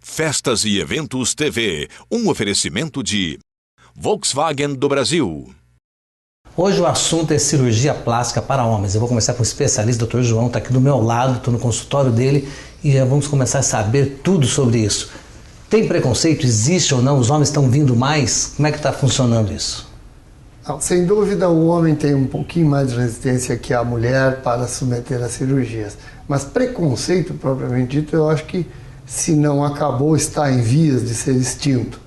Festas e Eventos TV, um oferecimento de Volkswagen do Brasil. Hoje o assunto é cirurgia plástica para homens. Eu vou começar com o especialista, Dr. João, está aqui do meu lado, estou no consultório dele e já vamos começar a saber tudo sobre isso. Tem preconceito? Existe ou não? Os homens estão vindo mais? Como é que está funcionando isso? Não, sem dúvida o homem tem um pouquinho mais de resistência que a mulher para submeter a cirurgias. Mas preconceito, propriamente dito, eu acho que se não acabou, está em vias de ser extinto.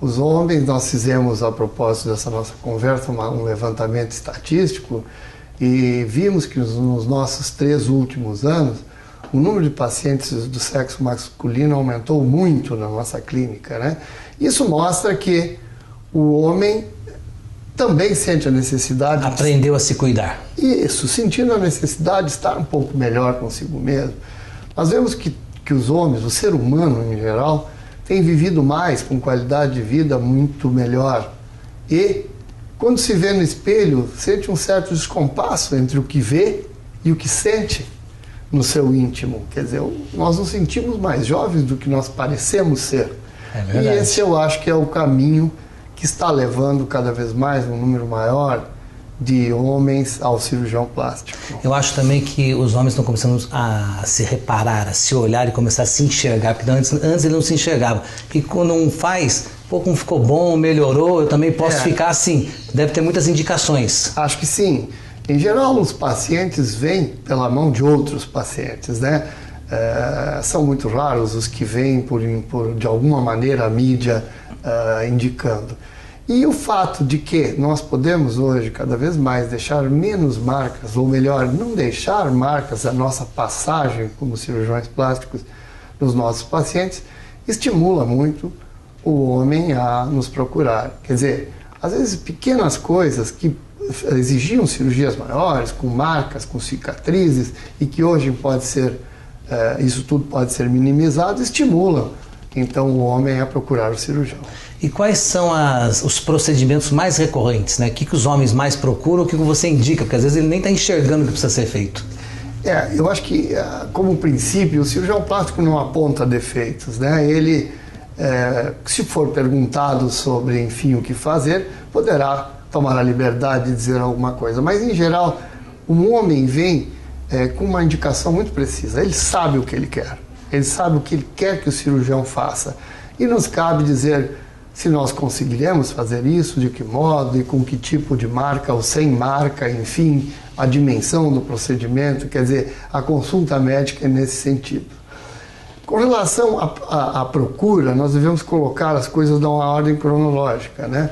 Os homens, nós fizemos, a propósito dessa nossa conversa, um levantamento estatístico e vimos que nos nossos 3 últimos anos, o número de pacientes do sexo masculino aumentou muito na nossa clínica, né? Isso mostra que o homem também sente a necessidade... Aprendeu a se cuidar. Isso, sentindo a necessidade de estar um pouco melhor consigo mesmo. Nós vemos que os homens, o ser humano em geral, tem vivido mais, com qualidade de vida muito melhor. E, quando se vê no espelho, sente um certo descompasso entre o que vê e o que sente no seu íntimo. Quer dizer, nós nos sentimos mais jovens do que nós parecemos ser. É verdade. E esse eu acho que é o caminho que está levando cada vez mais um número maior de homens ao cirurgião plástico. Eu acho também que os homens estão começando a se reparar, a se olhar e começar a se enxergar, porque antes ele não se enxergava. E quando um faz, pô, como ficou bom, melhorou, eu também posso ficar assim. Deve ter muitas indicações. Acho que sim. Em geral, os pacientes vêm pela mão de outros pacientes, né? São muito raros os que vêm por de alguma maneira a mídia indicando. E o fato de que nós podemos hoje cada vez mais deixar menos marcas, ou melhor, não deixar marcas da nossa passagem como cirurgiões plásticos nos nossos pacientes, estimula muito o homem a nos procurar. Quer dizer, às vezes pequenas coisas que exigiam cirurgias maiores, com marcas, com cicatrizes, e que hoje pode ser, isso tudo pode ser minimizado, estimulam então o homem a procurar o cirurgião. E quais são os procedimentos mais recorrentes, né? O que os homens mais procuram, o que você indica? Porque às vezes ele nem está enxergando o que precisa ser feito. Eu acho que, como princípio, o cirurgião plástico não aponta defeitos, né? Ele, se for perguntado sobre, enfim, o que fazer, poderá tomar a liberdade de dizer alguma coisa. Mas, em geral, um homem vem com uma indicação muito precisa. Ele sabe o que ele quer. Ele sabe o que ele quer que o cirurgião faça. E nos cabe dizer se nós conseguiremos fazer isso, de que modo e com que tipo de marca ou sem marca, enfim, a dimensão do procedimento, quer dizer, a consulta médica é nesse sentido. Com relação à procura, nós devemos colocar as coisas numa ordem cronológica, né?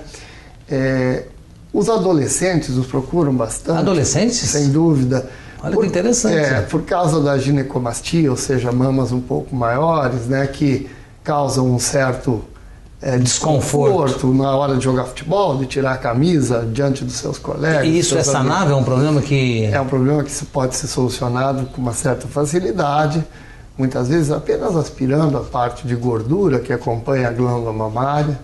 Os adolescentes nos procuram bastante. Adolescentes? Sem dúvida. Olha que interessante. Por causa da ginecomastia, ou seja, mamas um pouco maiores, né, que causam um certo desconforto na hora de jogar futebol, de tirar a camisa diante dos seus colegas. E isso é sanável? É um problema que... É um problema que pode ser solucionado com uma certa facilidade, muitas vezes apenas aspirando a parte de gordura que acompanha a glândula mamária.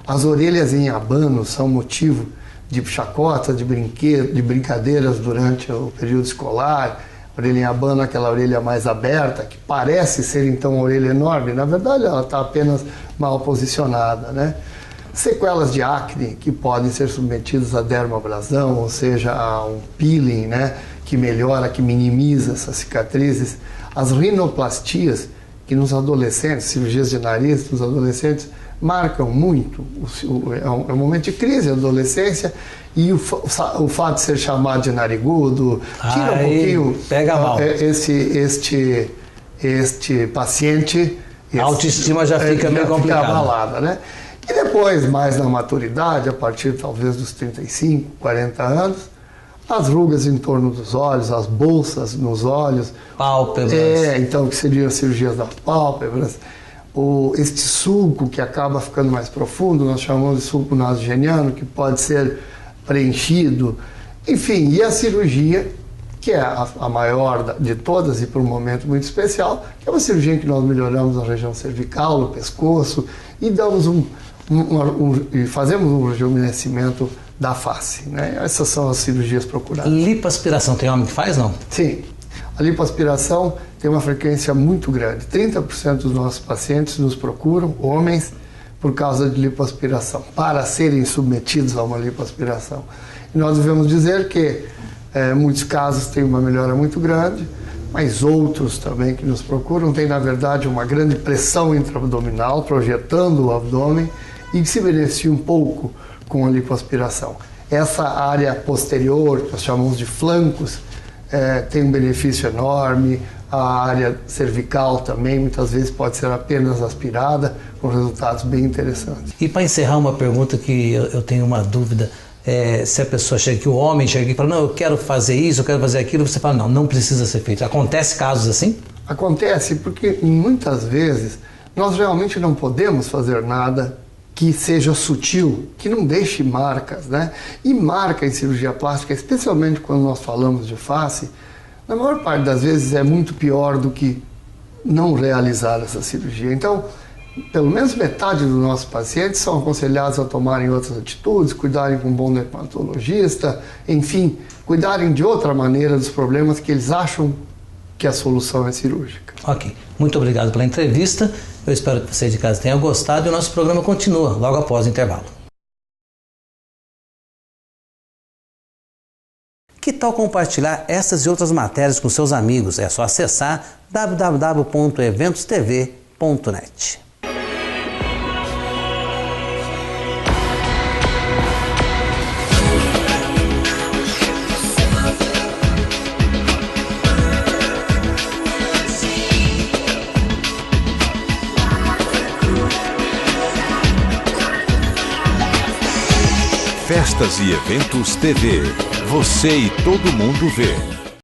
As orelhas em abano são motivo de chacota, de brincadeiras durante o período escolar. A orelha em abano, aquela orelha mais aberta, que parece ser então uma orelha enorme, na verdade ela está apenas mal posicionada, né? Sequelas de acne que podem ser submetidas a dermoabrasão, ou seja, a um peeling, né, que melhora, que minimiza essas cicatrizes. As rinoplastias, que nos adolescentes, cirurgias de nariz nos adolescentes, marcam muito. É um momento de crise, a adolescência, e o fato de ser chamado de narigudo tira um pouquinho pega mal. Este paciente. A autoestima já fica meio complicada. Fica abalada, né? E depois, mais na maturidade, a partir talvez dos 35, 40 anos, as rugas em torno dos olhos, as bolsas nos olhos. Pálpebras. Então, que seriam as cirurgias das pálpebras. Este sulco que acaba ficando mais profundo, nós chamamos de sulco nasogeniano, que pode ser preenchido. Enfim, e a cirurgia, que é a maior de todas e por um momento muito especial, que é uma cirurgia em que nós melhoramos a região cervical, o pescoço, e damos e fazemos um rejuvenescimento da face, né? Essas são as cirurgias procuradas. Lipoaspiração, tem homem que faz, não? Sim. A lipoaspiração tem uma frequência muito grande. 30% dos nossos pacientes nos procuram, homens, por causa de lipoaspiração, para serem submetidos a uma lipoaspiração. E nós devemos dizer que muitos casos têm uma melhora muito grande, mas outros também que nos procuram têm, na verdade, uma grande pressão intraabdominal, projetando o abdômen, e que se beneficia um pouco com a lipoaspiração. Essa área posterior, que nós chamamos de flancos, tem um benefício enorme. A área cervical também, muitas vezes, pode ser apenas aspirada, com resultados bem interessantes. E para encerrar, uma pergunta que eu tenho uma dúvida. Se a pessoa chega aqui, o homem chega aqui e fala, não, eu quero fazer isso, eu quero fazer aquilo, você fala, não precisa ser feito. Acontece casos assim? Acontece porque, muitas vezes, nós realmente não podemos fazer nada que seja sutil, que não deixe marcas, né? E marca em cirurgia plástica, especialmente quando nós falamos de face, na maior parte das vezes é muito pior do que não realizar essa cirurgia. Então, pelo menos metade dos nossos pacientes são aconselhados a tomarem outras atitudes, cuidarem com um bom dermatologista, enfim, cuidarem de outra maneira dos problemas que eles acham que a solução é cirúrgica. Ok, muito obrigado pela entrevista. Eu espero que você de casa tenha gostado e o nosso programa continua logo após o intervalo. Que tal compartilhar essas e outras matérias com seus amigos? É só acessar www.eventostv.net. Festas e Eventos TV. Você e todo mundo vê.